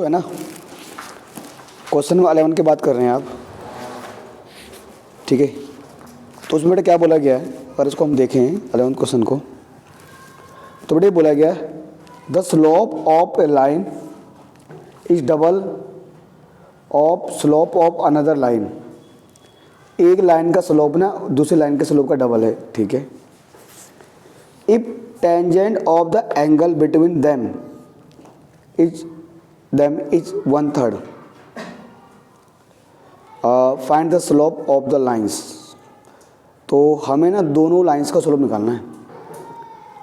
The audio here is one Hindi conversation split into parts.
है ना, क्वेश्चन नंबर 11 की बात कर रहे हैं आप, ठीक है। तो उसमें बेटा क्या बोला गया है, अगर इसको हम देखें 11 क्वेश्चन को, तो बेटा बोला गया है the slope of A line is double of slope of another line. एक लाइन का स्लोप ना दूसरी लाइन के स्लोप का डबल है, ठीक है। If tangent of the angle between them is 1/3, find the slope of the lines. तो हमें ना दोनों लाइंस का स्लोप निकालना है,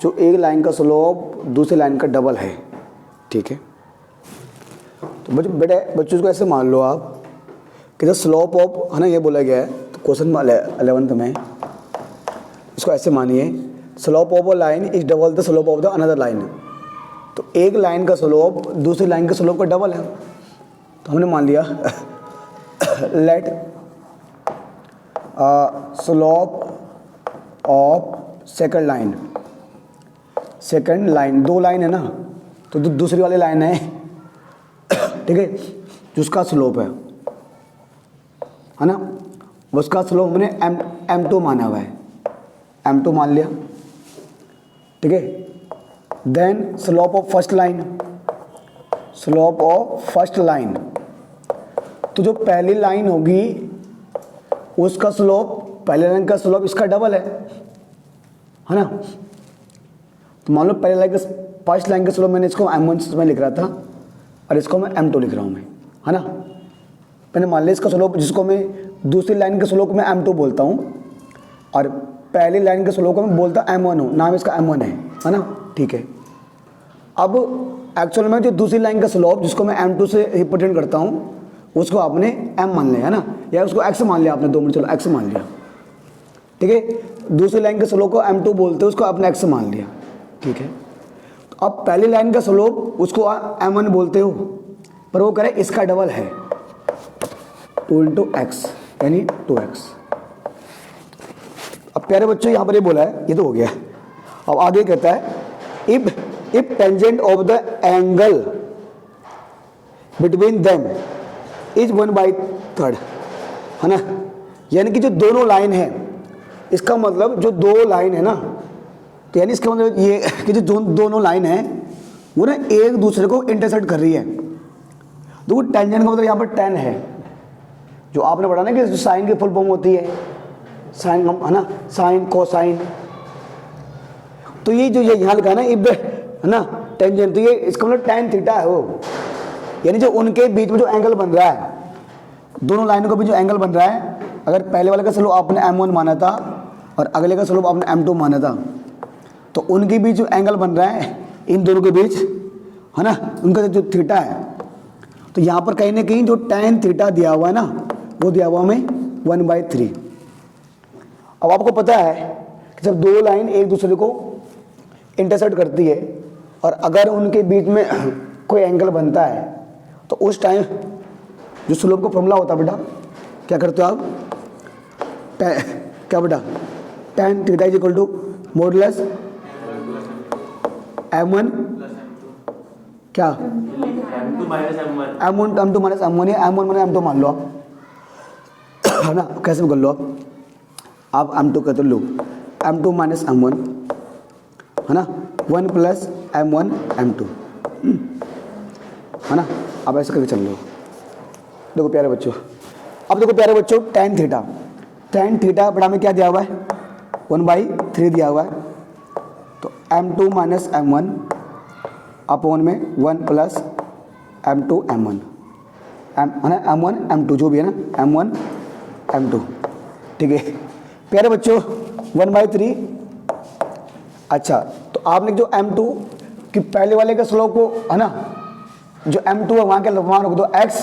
जो एक लाइन का स्लोप दूसरी लाइन का डबल है, ठीक है। तो बच्चों को ऐसे मान लो आप कि द स्लोप ऑफ, है ना, ये बोला गया है तो क्वेश्चन 11 में इसको ऐसे मानिए, slope of a line is double the slope of the another line. तो एक लाइन का स्लोप दूसरी लाइन के स्लोप का डबल है, तो हमने मान लिया let slope of second line, दो लाइन है ना, तो दूसरी वाली लाइन है, ठीक है, जिसका स्लोप है ना, उसका स्लोप हमने m2 माना हुआ है, m2 मान लिया, ठीक है। Then slope of first line, तो जो पहली लाइन होगी उसका स्लोप, पहले लाइन का स्लोप इसका डबल है ना। तो मान लो पहले लाइन का फर्स्ट लाइन का स्लोप मैंने इसको m1 में लिख रहा था और इसको मैं m2 लिख रहा हूँ मैं, है ना। मैंने मान लिया इसका स्लोप, जिसको मैं दूसरी लाइन के स्लोप में m2 बोलता हूँ और पहली लाइन के स्लोप को मैं बोलता m1 हूँ, नाम इसका m1 है ना, ठीक है। अब एक्चुअल में जो दूसरी लाइन का स्लोप जिसको मैं m2 से रिप्रेजेंट करता हूँ उसको आपने m मान लिया, है ना, या उसको x मान लिया आपने, 2 मिनट चलो x मान लिया, ठीक है। दूसरी लाइन के स्लोप को m2 बोलते हैं, उसको आपने x मान लिया, ठीक है। तो अब पहली लाइन का स्लोप उसको m1 बोलते हो, पर वो करे इसका डबल है, 2 × x यानी 2x। अब प्यारे बच्चों यहाँ पर ये बोला है, ये तो हो गया। अब आगे कहता है if tangent of the angle between them is 1/3, है ना, यानी कि जो दोनों लाइन है, इसका मतलब जो दो लाइन है ना, तो यानी इसका मतलब ये कि जो दोनों लाइन है वो ना एक दूसरे को इंटरसेक्ट कर रही है। देखो टेंजेंट का मतलब यहाँ पर tan है, जो आपने पढ़ा ना कि साइन की फुल फॉर्म होती है साइन, है ना, साइन कोसाइन। तो ये जो ये यहाँ लिखा है ना इब, है ना, टेंजेंट, तो ये इसका मतलब tan थीटा है वो, यानी जो उनके बीच में जो एंगल बन रहा है, दोनों लाइनों के बीच जो एंगल बन रहा है, अगर पहले वाले का स्लोप आपने m1 माना था और अगले का स्लोप आपने m2 माना था, तो उनके बीच जो एंगल बन रहा है इन दोनों के बीच, है ना, उनका जो थीटा है, तो यहाँ पर कहीं ना कहीं जो tan थीटा दिया हुआ है ना, वो दिया हुआ हमें 1/3। अब आपको पता है कि जब दो लाइन एक दूसरे को इंटरसेक्ट करती है और अगर उनके बीच में कोई एंगल बनता है, तो उस टाइम जो स्लोप का फॉर्मूला होता है बेटा, क्या करते हो आप, क्या बेटा, tan theta is equal to modulus m1 क्या m2 माइनस m1 है, m1 माइनस m2 मान लो आप, है ना, कैसे कर लो आप m2 कहते लो m2 माइनस m1, है ना, 1 + m1 m2, है ना। अब ऐसे करके चल लो। देखो प्यारे बच्चों, अब देखो प्यारे बच्चों, tan थीटा बड़ा में क्या दिया हुआ है, 1/3 दिया हुआ है, तो m2 माइनस m1 अपॉन में 1 + m2 m1, है ना, m1 m2 जो भी है ना, m1 m2, ठीक है प्यारे बच्चों, 1/3। अच्छा, तो आपने जो m2 कि पहले वाले के स्लोप को, है ना, जो m2 है वहाँ रख दो x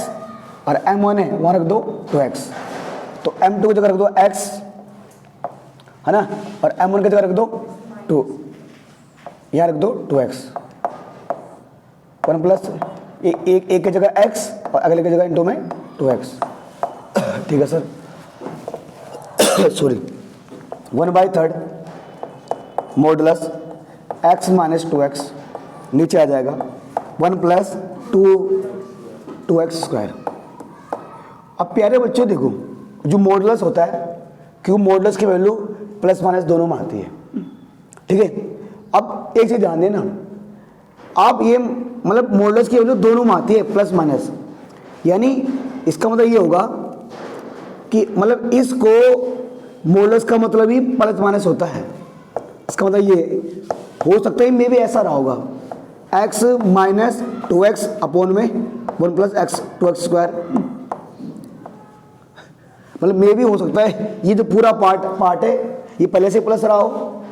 और m1 है वहाँ रख दो 2x, तो m2 की जगह रख दो x, है ना, और m1 की जगह रख दो 2, यहाँ रख दो 2x, 1 प्लस एक की जगह x और अगले की जगह इंटू में 2x, ठीक है sir, sorry 1/3 modulus x minus 2x नीचे आ जाएगा, 1 + 2 2x²। अब प्यारे बच्चों देखो, जो मॉडुलस होता है, क्यों मॉडुलस की वैल्यू प्लस माइनस दोनों में आती है, ठीक है। अब एक चीज ध्यान देना, आप ये मतलब मॉडुलस की वैल्यू दोनों में आती है प्लस माइनस, यानी इसका मतलब ये होगा कि मतलब इसको मॉडुलस का मतलब ही प्लस माइनस होता है। इसका मतलब ये हो सकता है मे भी ऐसा रहा होगा, x माइनस 2x अपॉन में 1 प्लस x 2x², मतलब मे भी हो सकता है ये जो पूरा पार्ट है ये पहले से प्लस रहा हो।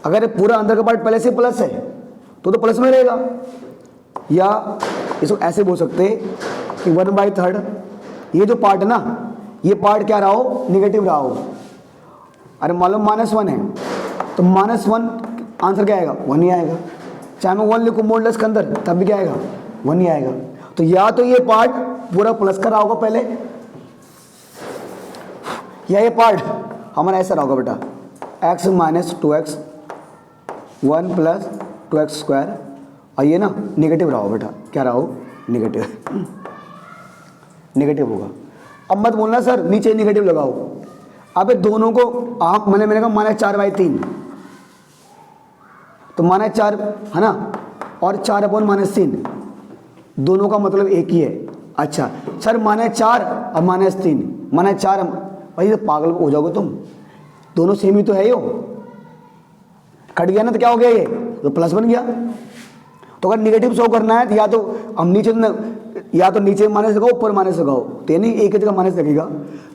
अगर पूरा अंदर का पार्ट पहले से प्लस है तो प्लस में रहेगा, या इसको ऐसे बोल सकते हैं कि 1/3 ये जो पार्ट है ना, ये पार्ट क्या रहा हो, निगेटिव रहा हो। अरे मान लो -1 है तो -1 आंसर क्या आएगा, 1 ही आएगा। चाहे मैं 1 लिखूँ मॉडुलस के अंदर तब भी क्या आएगा, 1 ही आएगा। तो या तो ये पार्ट पूरा प्लस का रहा होगा पहले, या ये पार्ट हमारा ऐसा रहा होगा बेटा, x minus 2x 1 plus 2x², और ये ना निगेटिव रहा हो बेटा, क्या रहा हो, निगेटिव, निगेटिव होगा। अब मत बोलना सर नीचे निगेटिव लगाओ, अब दोनों को आप मैंने कहा -4/3, तो -4 है ना, और 4/-3 दोनों का मतलब एक ही है। अच्छा सर -4 और -3, -4 भाई तो पागल हो जाओगे तुम, दोनों सेम ही तो है, यो कट गया ना तो क्या हो गया, ये तो प्लस बन गया। तो अगर निगेटिव शो करना है तो या तो नीचे माइनस लगाओ, ऊपर माइनस लगाओ, तो नहीं एक ही जगह माइनस लगेगा।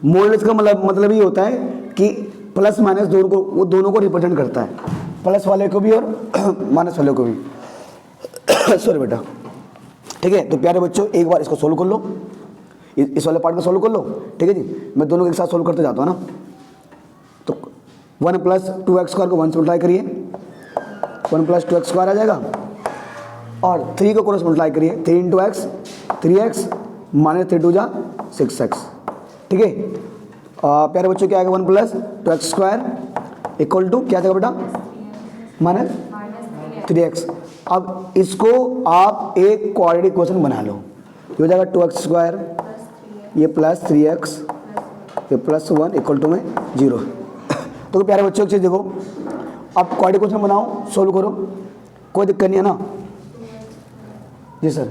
मॉडुलस का मतलब ये होता है कि प्लस माइनस दोनों को, वो दोनों को रिप्रेजेंट करता है, प्लस वाले को भी और माइनस वाले को भी। सॉरी बेटा, ठीक है। तो प्यारे बच्चों एक बार इसको सोल्व कर लो, इस वाले पार्ट को सोल्व कर लो, ठीक है जी। मैं दोनों के साथ सोल्व करते जाता हूँ ना। तो 1 प्लस 2x² को 1 से मल्टीप्लाई करिए, 1 प्लस 2x² आ जाएगा, और 3 को क्रॉस मल्टीप्लाई करिए, 3 × x 3x -3 2 जा 6x, ठीक है। प्यारे बच्चों क्या आएगा, 1 प्लस 2x² इक्वल टू क्या जाएगा बेटा, -3x। अब इसको आप एक क्वाड्रेटिक इक्वेशन बना लो, ये हो जाएगा 2x², ये प्लस 3x, ये +1 इक्वल टू में 0। तो प्यारे बच्चों एक चीज़ देखो, आप क्वाड्रेटिक इक्वेशन बनाओ, सोल्व करो, कोई दिक्कत नहीं है ना जी सर।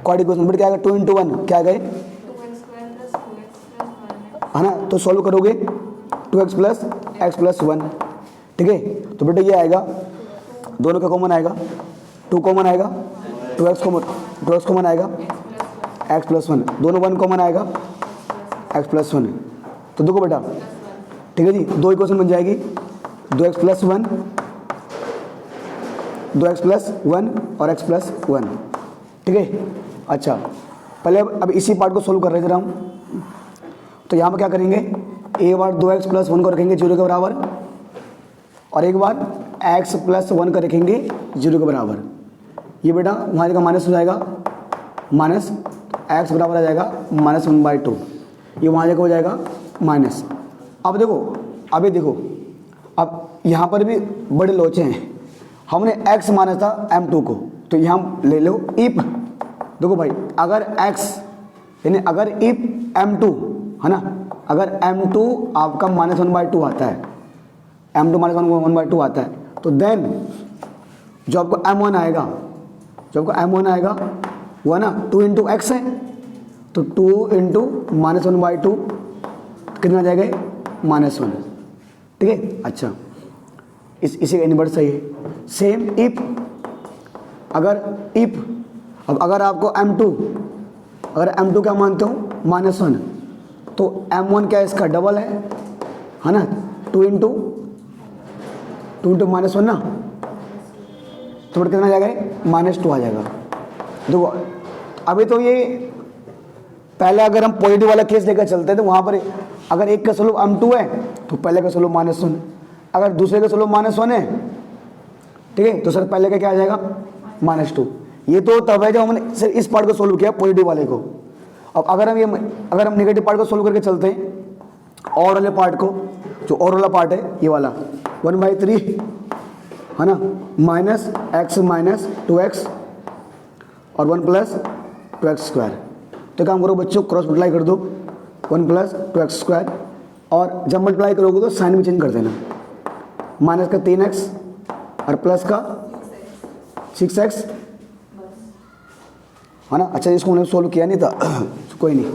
क्वाड्रेटिक इक्वेशन बट क्या आएगा, 2 × 1 क्या गए, 2x² + 2x + 1 है ना। तो सॉल्व करोगे 2x + x + 1, ठीक है। तो बेटा ये आएगा, दोनों का कॉमन आएगा, 2 कॉमन आएगा, 2x कॉमन आएगा, x + 1, दोनों 1 कॉमन आएगा, x + 1। तो देखो बेटा, ठीक है जी, 2 इक्वेशन बन जाएगी, 2x + 1 और x + 1, ठीक है। अच्छा पहले अब इसी पार्ट को सोल्व कर रहे थे हम, तो यहाँ पर क्या करेंगे, एक बार 2x + 1 को रखेंगे 0 के बराबर, और एक बार x + 1 का रखेंगे 0 के बराबर। ये बेटा वहाँ जगह माइनस हो जाएगा, माइनस x बराबर आ जाएगा -1/2, ये वहाँ जगह हो जाएगा माइनस। अब देखो, अब यहाँ पर भी बड़े लोचे हैं, हमने x माना था m2 को, तो यहाँ ले लो इफ, देखो भाई अगर x यानी अगर इफ m2 है ना, अगर m2 आपका -1/2 आता है, m2 -1/2 आता है, तो देन जो आपको m1 आएगा, वो है ना 2 × x है, तो 2 × -1/2 कितना जाएगा, -1, ठीक है। अच्छा इसी का इन्वर्स सही है। सेम इफ अगर आपको m2 क्या मानते हो, -1, तो m1 क्या इसका डबल है ना, 2 × -1 ना, तो कितना आ जाएगा, -2 आ जाएगा। देखो अभी तो ये पहले अगर हम पॉजिटिव वाला केस लेकर चलते हैं तो वहाँ पर अगर एक का सोल्व m2 है तो पहले का सोल्व -1, अगर दूसरे का सोल्व -1 है, ठीक है, तो सर पहले का क्या आ जाएगा, -2। ये तो तब है जब हमने सिर्फ इस पार्ट को सोल्व किया, पॉजिटिव वाले को। अब अगर हम नेगेटिव पार्ट को सोल्व करके चलते हैं, और वाले पार्ट को, जो और वाला पार्ट है ये वाला 1/3 है ना, -x - 2x, और 1 प्लस 2x स्क्वायर। तो काम करो बच्चों, क्रॉस मल्टीप्लाई कर दो, 1 प्लस 2x स्क्वायर, और जब मल्टीप्लाई करोगे तो साइन भी चेंज कर देना, माइनस का 3x और प्लस का 6x, है ना। अच्छा इसको हमने सोल्व किया नहीं था कोई नहीं,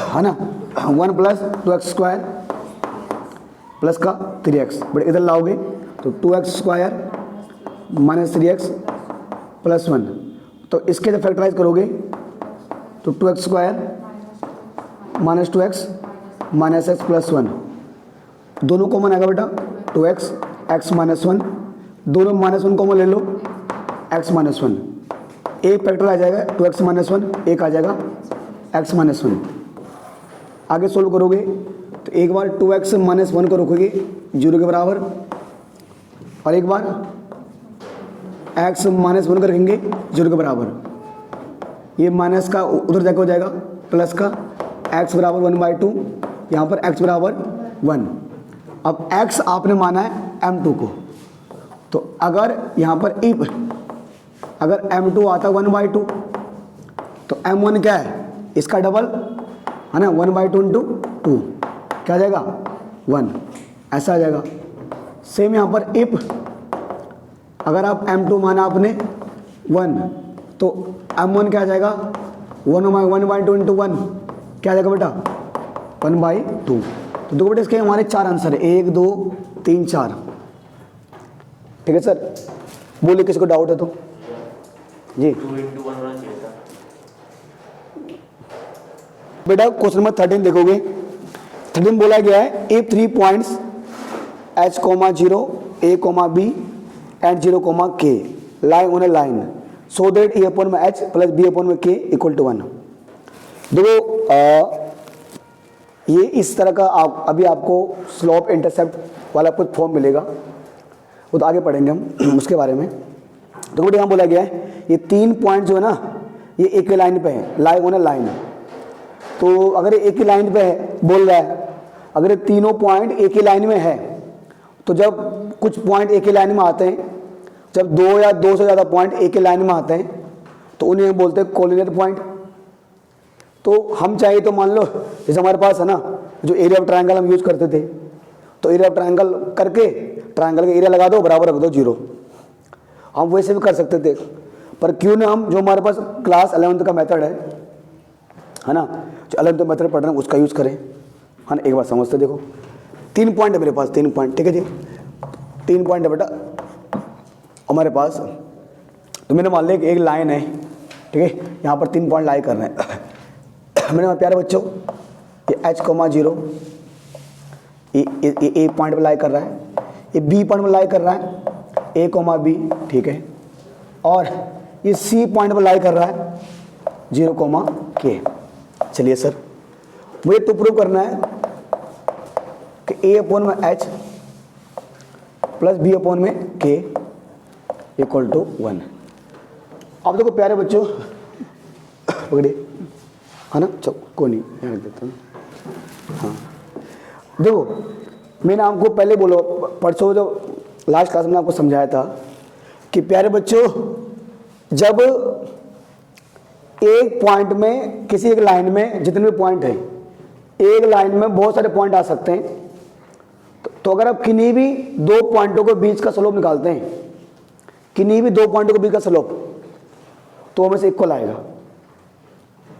है ना। 1 प्लस 2x स्क्वायर प्लस का 3x, बट इधर लाओगे तो 2x square minus 3x plus 1, तो इसके जब फैक्टराइज करोगे तो 2x square minus 2x minus x plus 1, दोनों कॉमन आएगा बेटा 2x, x माइनस 1, दोनों माइनस 1 कॉमन ले लो, x माइनस 1, एक फैक्टर आ जाएगा 2x माइनस 1, एक आ जाएगा x माइनस 1। आगे सोल्व करोगे तो एक बार 2x माइनस 1 को रखोगे 0 के बराबर, और एक बार x माइनस 1 को रखेंगे 0 के बराबर। ये माइनस का उधर जाकर हो जाएगा प्लस का, x बराबर 1/2, यहाँ पर x बराबर 1। अब x आपने माना है m2 को, तो अगर यहाँ पर इफ अगर m2 आता 1/2 तो m1 क्या है, इसका डबल, है ना, 1/2 इंटू 2 क्या आ जाएगा 1, ऐसा आ जाएगा। सेम यहाँ पर इफ अगर आप m2 माना आपने 1 तो m1 क्या आ जाएगा 1/2 इंटू 1 क्या आ जाएगा बेटा 1/2। तो देखो बेटा इसके हमारे 4 आंसर है, 1 2 3 4। ठीक है सर, बोलिए किसी को डाउट है तो जी। 2 into 1 होना चाहिए था बेटा क्वेश्चन नंबर 13 देखोगे, 13 बोला गया है if 3 points h, 0, a, b and 0, k lie on a line so that a upon h plus b upon k equal to 1। देखो ये इस तरह का अभी आपको स्लोप इंटरसेप्ट वाला कुछ फॉर्म मिलेगा, वो तो आगे पढ़ेंगे हम उसके बारे में। तो बेटा यहाँ बोला गया है ये 3 पॉइंट जो है ना ये एक ही लाइन पे है, लाई ऑन अ लाइन। तो अगर एक ही लाइन पे है बोल रहा है, अगर ये तीनों पॉइंट एक ही लाइन में है तो जब कुछ पॉइंट एक ही लाइन में आते हैं, जब 2 या 2 से ज़्यादा पॉइंट एक ही लाइन में आते हैं तो उन्हें बोलते हैं कोलिनियर पॉइंट। तो हम चाहिए तो मान लो जैसे हमारे पास है ना जो एरिया ऑफ ट्रायंगल हम यूज़ करते थे, तो एरिया ऑफ ट्रायंगल करके ट्रायंगल का एरिया लगा दो बराबर रख दो 0, हम वैसे भी कर सकते थे। पर क्यों ना हम जो हमारे पास क्लास 11th का मेथड है ना, जो 11th मेथड पढ़ रहे हैं उसका यूज़ करें, है ना। एक बार समझते देखो, 3 पॉइंट है मेरे पास, 3 पॉइंट, ठीक है जी, 3 पॉइंट है बेटा हमारे पास। तो मैंने मान लिया कि एक लाइन है, ठीक है, यहाँ पर 3 पॉइंट लाई कर रहे हैं मैंने प्यारे बच्चों ये h, 0 ये ए पॉइंट पर लाई कर रहा है, ये बी पॉइंट पर लाई कर रहा है a, b, ठीक है, और ये सी पॉइंट पर लाई कर रहा है 0, k। चलिए सर मुझे तो प्रूव करना है कि a अपॉन में h प्लस b अपॉन में k इक्वल टू 1। अब देखो प्यारे बच्चों पकड़िए, है ना, चलो कोई नहीं यहाँ रख देता हूँ। हाँ देखो मैंने आपको पहले बोलो परसों जो लास्ट क्लास में आपको समझाया था कि प्यारे बच्चों जब एक पॉइंट में किसी एक लाइन में जितने भी पॉइंट हैं, एक लाइन में बहुत सारे पॉइंट आ सकते हैं, तो अगर आप किन्हीं भी 2 पॉइंटों के बीच का स्लोप निकालते हैं, किन्हीं भी 2 पॉइंटों के बीच का स्लोप, तो हमें से इक्वल आएगा।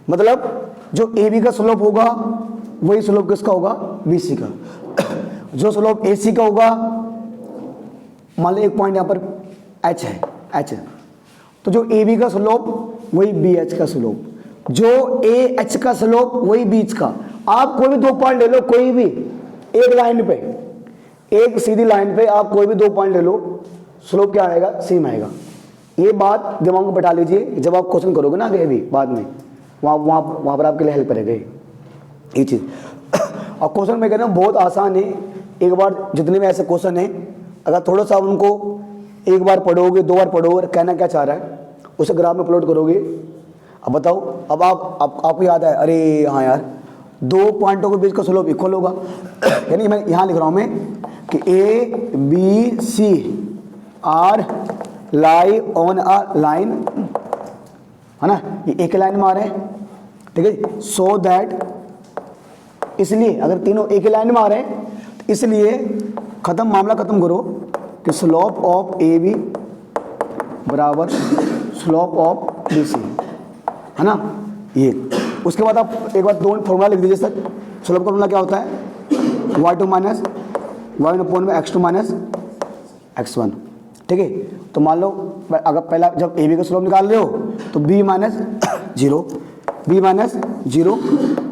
मतलब जो ए बी का स्लोप होगा वही स्लोप किसका होगा बी सी का। जो स्लोप ए सी का होगा, मान लो एक पॉइंट यहाँ पर एच है, एच है, तो जो ए बी का स्लोप वही बी एच का स्लोप, जो ए एच का स्लोप वही बीच का। आप कोई भी 2 पॉइंट ले लो, कोई भी एक लाइन पे, एक सीधी लाइन पे आप कोई भी 2 पॉइंट ले लो, स्लोप क्या आएगा सेम आएगा। ये बात दिमाग में बैठा लीजिए, जब आप क्वेश्चन करोगे ना आगे भी बाद में, वहाँ पर आपके लिए हेल्प करेगा ये चीज़। और क्वेश्चन मैं कह रहा हूँ बहुत आसान है, एक बार जितने भी ऐसे क्वेश्चन हैं अगर थोड़ा सा उनको एक बार पढ़ोगे 2 बार पढ़ोगे, कहना क्या चाह रहा है उसे ग्राफ में प्लॉट करोगे। अब बताओ, अब आपको याद है, अरे हाँ यार 2 पॉइंटों के बीच का स्लोप इक्वल होगा। यानी मैं यहाँ लिख रहा हूँ मैं कि A B C are lie on a line, है ना, ये एक लाइन में आ रहे हैं, ठीक है। सो दैट, इसलिए अगर तीनों एक लाइन में आ रहे हैं तो इसलिए खत्म, मामला खत्म करो कि स्लोप ऑफ ए बी बराबर स्लोप ऑफ बी सी, है ना। ये उसके बाद आप एक बार दो फॉर्मूला लिख दीजिए सर। स्लोप का फॉर्मूला क्या होता है, y2 माइनस y1 अपॉन में x2 माइनस x1, ठीक है। तो मान लो अगर पहला जब ए बी का स्लोप निकाल रहे हो तो b माइनस जीरो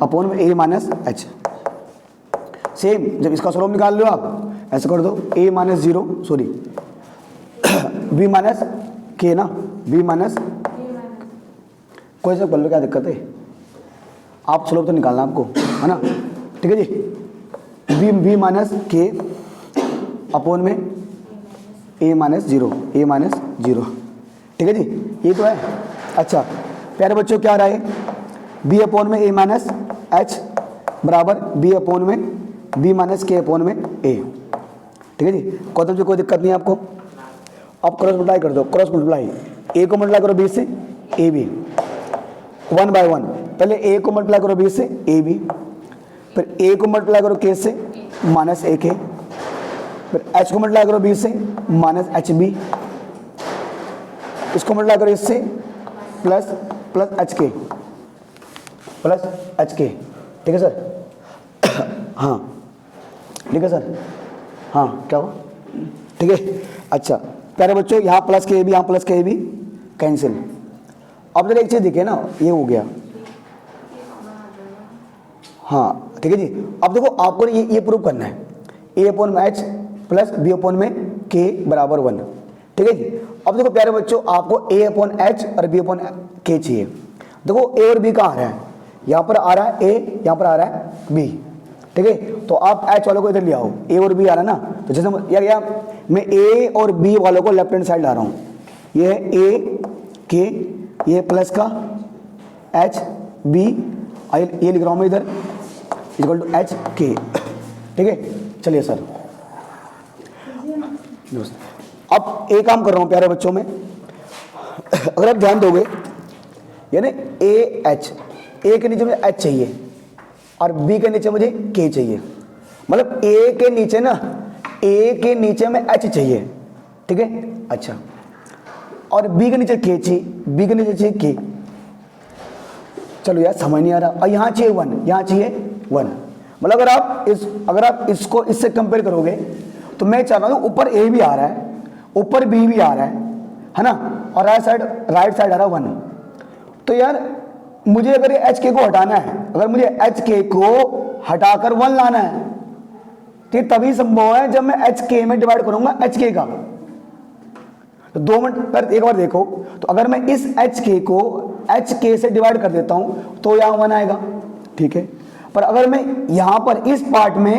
अपॉन में a माइनस एच। सेम जब इसका स्लोप निकाल रहे हो आप ऐसे कर दो, a minus zero sorry b minus के ना, b माइनस कोई सा कर लो, क्या दिक्कत है, आप स्लोप तो निकालना आपको, है ना, ठीक है जी। b माइनस के अपॉन में a माइनस जीरो, ठीक है जी, ये तो है। अच्छा प्यारे बच्चों क्या रहा है, b अपॉन में a माइनस एच बराबर b अपॉन में b माइनस के अपॉन में a, ठीक है जी। कौतम जी कोई दिक्कत नहीं है आपको, आप क्रॉस मल्टीप्लाई कर दो, क्रॉस मल्टीप्लाई, a को मल्टीप्लाई करो b से ए बी, 1 बाय 1, पहले a को मल्टीप्लाई करो b से ए बी, फिर a को मल्टीप्लाई करो k से माइनस ए के, फिर h को मल्टीप्लाई करो b से माइनस एच बी, इसको मल्टीप्लाई करो इससे प्लस एच के, ठीक है सर। हाँ ठीक है सर, हाँ क्या हुआ, ठीक है। अच्छा प्यारे बच्चों यहाँ प्लस के भी, यहाँ प्लस के भी कैंसिल। अब जरा एक चीज़ देखिए ना, ये हो गया, हाँ ठीक है जी। अब देखो आपको ये प्रूव करना है, a अपॉन में एच प्लस बी अपॉन में के बराबर 1, ठीक है जी। अब देखो प्यारे बच्चों आपको a अपॉन एच और b अपॉन के चाहिए। देखो a और b कहाँ आ रहा है, यहाँ पर आ रहा है a, यहाँ पर आ रहा है b, ठीक है। तो आप h वालों को इधर ले आओ, a और b आ रहा है ना, तो जैसे यार मैं a और b वालों को लेफ्ट हैंड साइड ला रहा हूँ, ये है a के, ये प्लस का एच बी, ये लिख रहा हूँ मैं इधर इक्वल टू एच के, ठीक है। चलिए सर अब एक काम कर रहा हूँ प्यारे बच्चों में, अगर आप ध्यान दोगे यानी ए एच, ए के नीचे मुझे एच चाहिए और बी के नीचे मुझे के चाहिए, मतलब ए के नीचे ना, ए के नीचे में एच चाहिए, ठीक है। अच्छा और बी के नीचे के चाहिए, बी के नीचे चाहिए के, चलो यार समझ नहीं आ रहा। और यहाँ चाहिए 1, यहाँ चाहिए 1, मतलब अगर आप इसको इससे कंपेयर करोगे तो मैं चाह रहा हूँ ऊपर ए भी आ रहा है, ऊपर बी भी आ रहा है ना, और राइट साइड आ रहा है 1। तो यार मुझे अगर ये एच के को हटाना है, अगर मुझे एच के को हटाकर 1 लाना है तो ये तभी संभव है जब मैं एच के में डिवाइड करूंगा एच के का। तो 2 मिनट पर एक बार देखो, तो अगर मैं इस एच के को एच के से डिवाइड कर देता हूं तो यहाँ 1 आएगा, ठीक है। पर अगर मैं यहाँ पर इस पार्ट में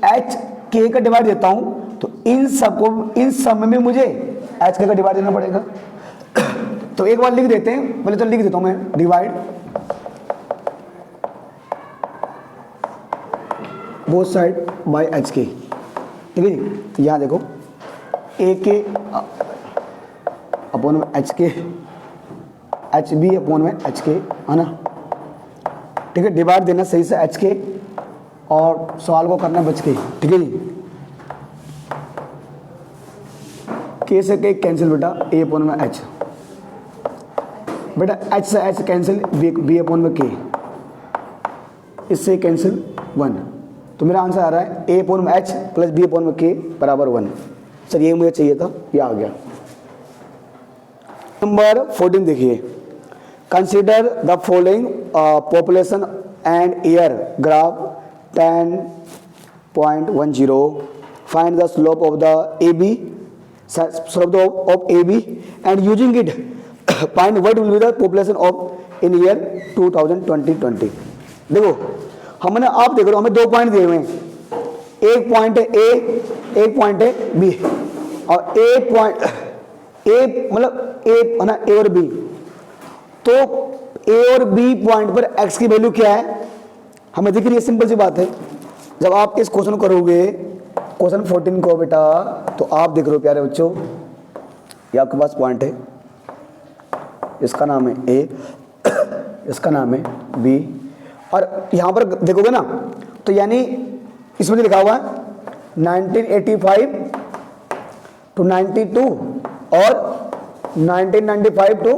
एच के का डिवाइड देता हूं तो इन सब में मुझे एच के का डिवाइड देना पड़ेगा। तो एक बार लिख देते हैं, पहले तो लिख देता हूं मैं, divide both side by H के, ठीक है जी। तो यहाँ देखो ए के अपॉन में एच के, एच बी अपॉन में एच के, है ना, ठीक है। डिवाइड देना सही से एच के और सवाल को करना बच के, ठीक है जी। के से के कैंसिल बेटा, ए अपॉन में एच, बेटा एच से एच कैंसिल, बी अपॉन में के, इससे कैंसिल 1। तो मेरा आंसर आ रहा है ए अपॉन में एच प्लस बी अपॉन में के बराबर 1। सर ये मुझे चाहिए था, ये आ गया। नंबर 14 देखिए, consider the following population and year graph 10.10, find the slope of the A B, slope of A B and using it find what will be the population of in year 2020। देखो हमने, आप देख रहे हो हमें 2 पॉइंट दिए हुए हैं, एक पॉइंट है ए, एक पॉइंट है बी, और एक पॉइंट ए मतलब ए है ना, ए और बी। तो ए और बी पॉइंट पर एक्स की वैल्यू क्या है हमें दिख रही है, सिंपल सी बात है। जब आप इस क्वेश्चन करोगे, क्वेश्चन 14 को बेटा, तो आप देख रहे हो प्यारे बच्चों, ये आपके पास पॉइंट है, इसका नाम है ए, इसका नाम है बी। और यहाँ पर देखोगे ना तो यानी इसमें लिखा हुआ है 1985 टू 92 और 1995 टू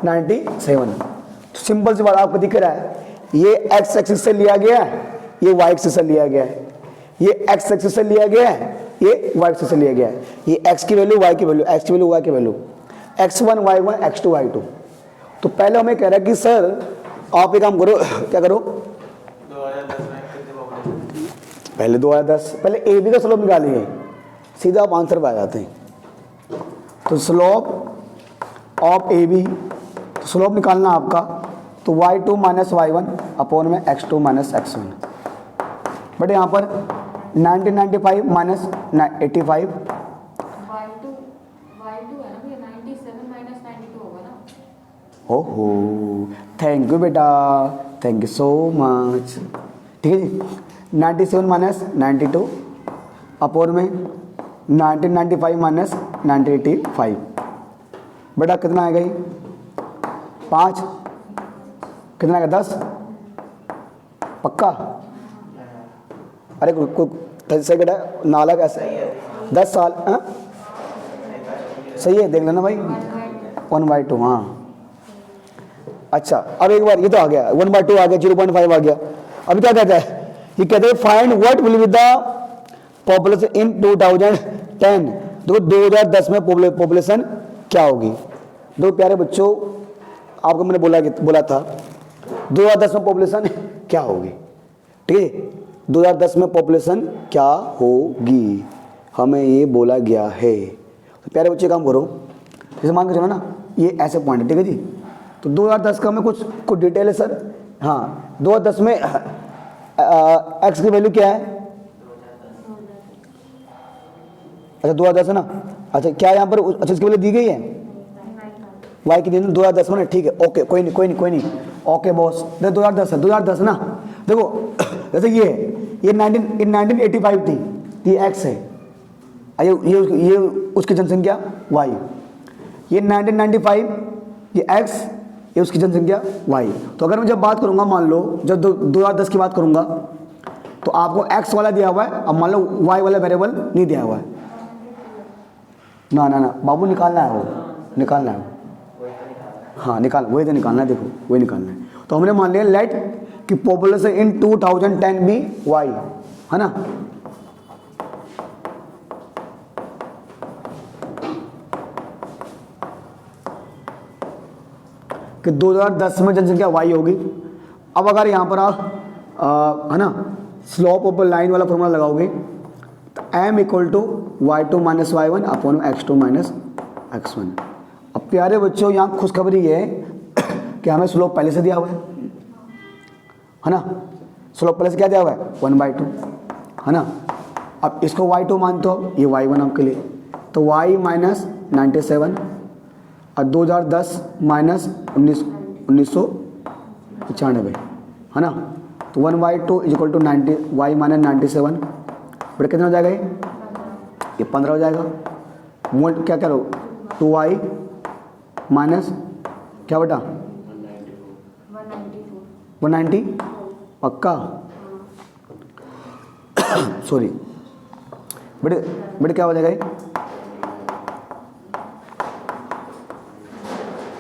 97। तो सिंपल सी बात आपको दिख रहा है, ये एक्स एक्सिस से लिया गया है, ये वाई एक्सिस से लिया गया है, ये एक्स एक्सिस से लिया गया है, ये वाई एक्सिस से लिया गया है। ये एक्स की वैल्यू, वाई की वैल्यू, एक्स की वैल्यू, वाई की value, x1 y1 x2 y2। तो पहले हमें कह रहा है कि सर आप एक काम करो, क्या करो, 2010 में कितनी पॉपुलेशन? पहले 2010, पहले ए बी का स्लोप निकालिए, सीधा आप आंसर पे आ जाते हैं। तो स्लोप ऑफ ए बी, तो स्लोप निकालना आपका, तो y2 माइनस y1 अपॉन में x2 माइनस x1। बट यहाँ पर 1995 माइनस 85, y2 है ना भैया, 97 माइनस 92 होगा ना। ओहो थैंक यू बेटा, थैंक यू सो मच। ठीक है जी, 97 माइनस 92 अपॉन में 1995 माइनस 1985, बेटा कितना आएगा ये 5, कितना आएगा 10, पक्का? अरे सही बेटा, नाला कैसे 10 साल, हाँ सही है, देख लेना भाई 1/2, हाँ अच्छा। अब एक बार ये तो आ गया 1/2 आ गया, 0.5 आ गया। अभी क्या कहता है, ये कहते हैं find what will be the population in 2010। देखो 2010 में पॉपुलेशन क्या होगी। दो प्यारे बच्चों, आपको मैंने बोला था 2010 में पॉपुलेशन क्या होगी, ठीक है, 2010 में पॉपुलेशन क्या होगी हमें ये बोला गया है। तो प्यारे बच्चे काम करो, जैसे मान के चलो ना ये ऐसे पॉइंट है, ठीक है जी। तो 2010 का हमें कुछ डिटेल है सर। हाँ 2010 में एक्स की वैल्यू क्या है, अच्छा 2010 है ना, अच्छा क्या यहाँ पर अच्छा इसकी वैल्यू दी गई है, वाई की दी 2010 में ना, ठीक है ओके, कोई नहीं ओके बॉस। देखो 2010 है, 2010 ना, देखो जैसे ये 1985 थी, ये एक्स है, ये उसकी जनसंख्या वाई, ये 1995 ये एक्स, ये उसकी जनसंख्या वाई। तो अगर मैं जब बात करूंगा, मान लो जब 2010 की बात करूंगा तो आपको एक्स वाला दिया हुआ है, अब मान लो वाई वाला वेरिएबल नहीं दिया हुआ है ना बाबू, निकालना है वो, निकालना है, हाँ निकाल, वही तो निकालना है, देखो वही निकालना है। तो हमने मान लिया लेट कि पॉपुलेशन इन 2010 बी वाई, है ना। कि 2010 में जनसंख्या वाई होगी। अब अगर यहाँ पर आप है ना स्लोप ऑफ लाइन वाला फॉर्मूला लगाओगे तो m equal to y2 minus y1 upon x2 minus x1। अब प्यारे बच्चों यहाँ खुशखबरी ये है कि हमें स्लोप पहले से दिया हुआ है ना, स्लोप पहले से क्या दिया हुआ है 1/2, है ना। अब इसको y2 मानते हो, ये y1 आपके लिए, तो y माइनस 97 और 2010 माइनस 1995, है ना। तो 1/2 इक्वल टू 90, y माइनस 97, बड़े कितना हो जाएगा ये 15 हो जाएगा। मोल क्या करो 2y माइनस क्या बेटा 190, पक्का सॉरी बेटे क्या हो जाएगा ये,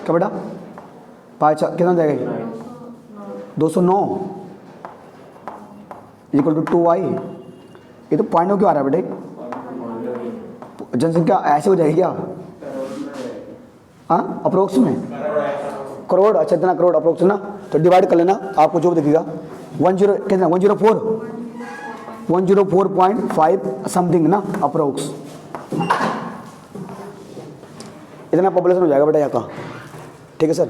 क्या बेटा 5 कितना हो जाएगा 209 इक्वल टू 2y। ये तो पॉइंट क्यों आ रहा है बेटे, जनसंख्या ऐसे हो जाएगी क्या, हाँ अप्रोक्स में करोड़, अच्छा इतना करोड़ अप्रोक्स ना, तो डिवाइड कर लेना आपको जो दिखेगा 10 कितना 104.5 समथिंग ना अप्रोक्स, इतना पॉपुलेशन हो जाएगा बेटा यहाँ का, ठीक है सर।